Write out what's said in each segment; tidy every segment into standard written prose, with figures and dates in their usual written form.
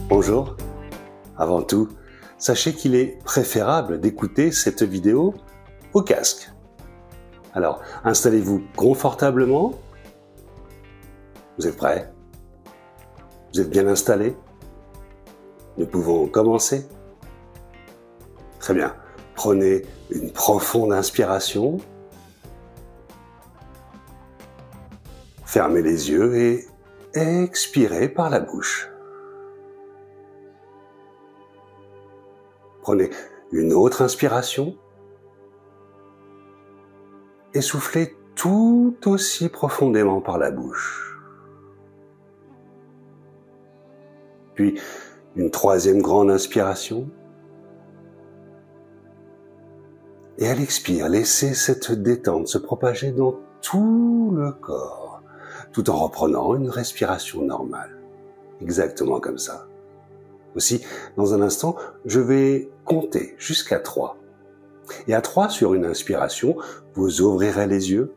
Bonjour. Avant tout, sachez qu'il est préférable d'écouter cette vidéo au casque. Alors, installez-vous confortablement. Vous êtes prêts? Vous êtes bien installés? Nous pouvons commencer? Très bien. Prenez une profonde inspiration. Fermez les yeux et expirez par la bouche. Prenez une autre inspiration et soufflez tout aussi profondément par la bouche. Puis une troisième grande inspiration. Et à l'expire, laissez cette détente se propager dans tout le corps, tout en reprenant une respiration normale. Exactement comme ça. Aussi, dans un instant, je vais compter jusqu'à 3. Et à 3, sur une inspiration, vous ouvrirez les yeux.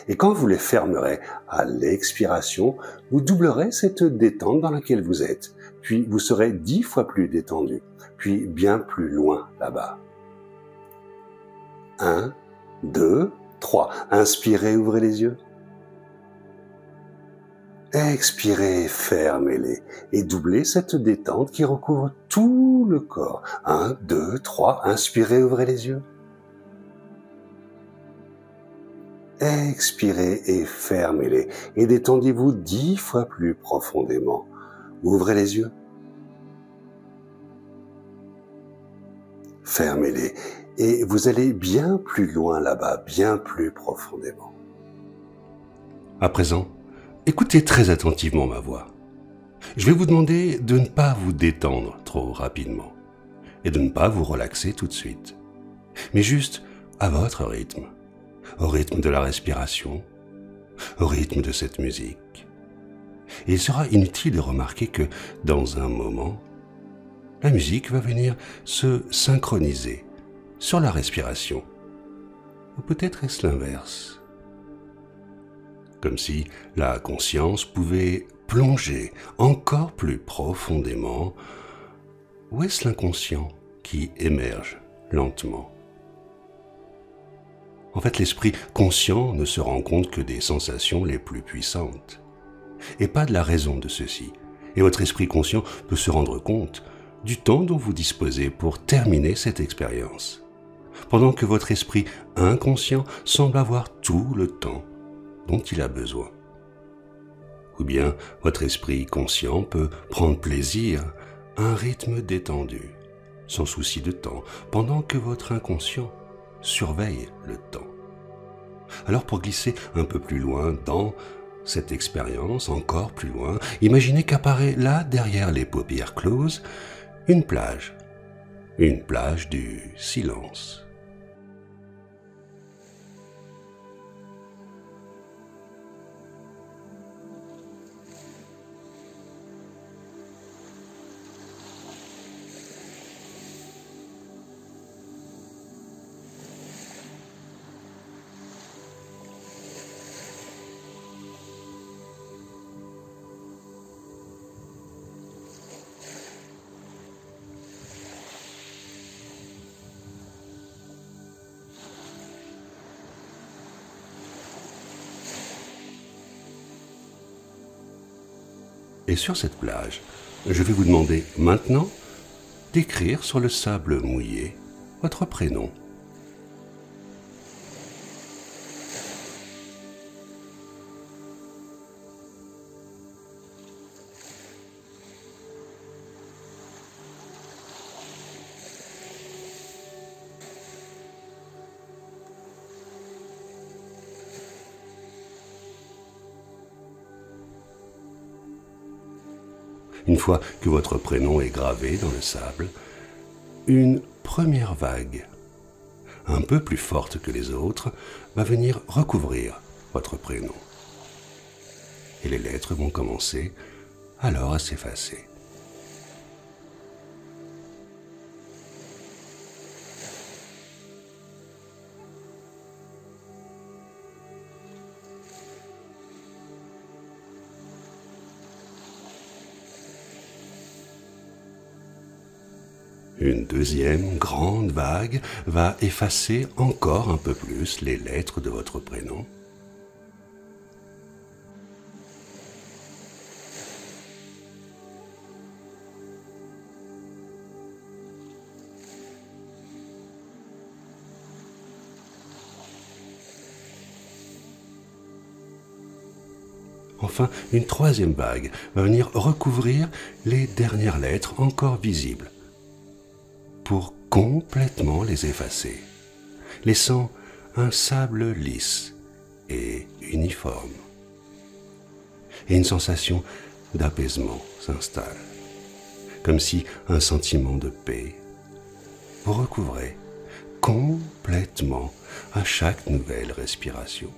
Et quand vous les fermerez à l'expiration, vous doublerez cette détente dans laquelle vous êtes. Puis vous serez 10 fois plus détendu, puis bien plus loin là-bas. 1, 2, 3. Inspirez, ouvrez les yeux. Expirez, fermez-les et doublez cette détente qui recouvre tout le corps. 1, 2, 3. Inspirez, ouvrez les yeux. Expirez et fermez-les et détendez-vous 10 fois plus profondément. Ouvrez les yeux. Fermez-les et vous allez bien plus loin là-bas, bien plus profondément. À présent, écoutez très attentivement ma voix. Je vais vous demander de ne pas vous détendre trop rapidement et de ne pas vous relaxer tout de suite, mais juste à votre rythme, au rythme de la respiration, au rythme de cette musique. Et il sera inutile de remarquer que, dans un moment, la musique va venir se synchroniser sur la respiration. Ou peut-être est-ce l'inverse. Comme si la conscience pouvait plonger encore plus profondément. Ou est-ce l'inconscient qui émerge lentement? En fait, l'esprit conscient ne se rend compte que des sensations les plus puissantes, et pas de la raison de ceci. Et votre esprit conscient peut se rendre compte du temps dont vous disposez pour terminer cette expérience, pendant que votre esprit inconscient semble avoir tout le temps dont il a besoin. Ou bien votre esprit conscient peut prendre plaisir à un rythme détendu, sans souci de temps, pendant que votre inconscient surveille le temps. Alors pour glisser un peu plus loin dans cette expérience, encore plus loin, imaginez qu'apparaît là, derrière les paupières closes, une plage du silence. Et sur cette plage, je vais vous demander maintenant d'écrire sur le sable mouillé votre prénom. Une fois que votre prénom est gravé dans le sable, une première vague, un peu plus forte que les autres, va venir recouvrir votre prénom. Et les lettres vont commencer alors à s'effacer. Une deuxième grande vague va effacer encore un peu plus les lettres de votre prénom. Enfin, une troisième vague va venir recouvrir les dernières lettres encore visibles pour complètement les effacer, laissant un sable lisse et uniforme. Et une sensation d'apaisement s'installe, comme si un sentiment de paix vous recouvrait complètement à chaque nouvelle respiration.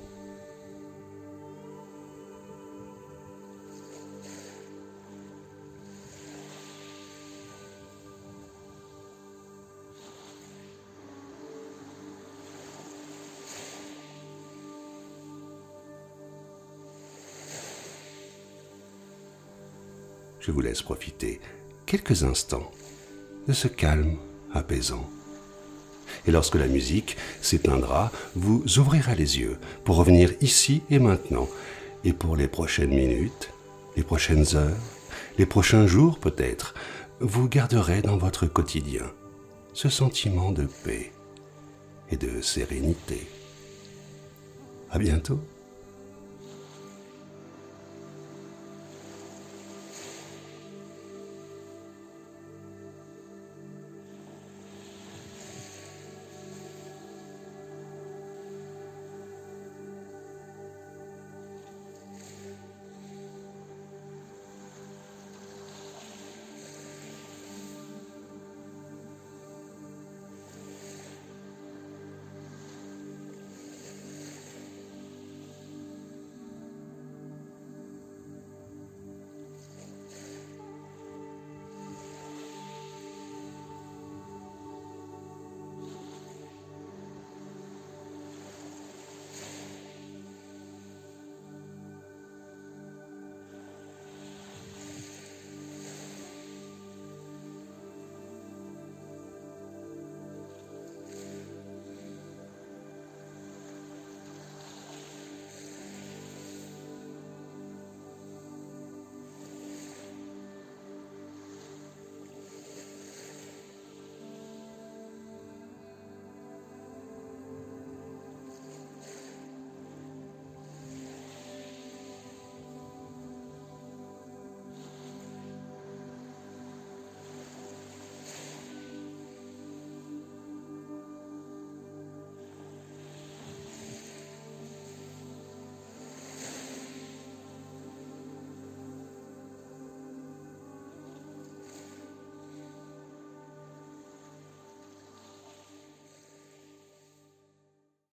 Je vous laisse profiter quelques instants de ce calme apaisant. Et lorsque la musique s'éteindra, vous ouvrirez les yeux pour revenir ici et maintenant. Et pour les prochaines minutes, les prochaines heures, les prochains jours peut-être, vous garderez dans votre quotidien ce sentiment de paix et de sérénité. À bientôt.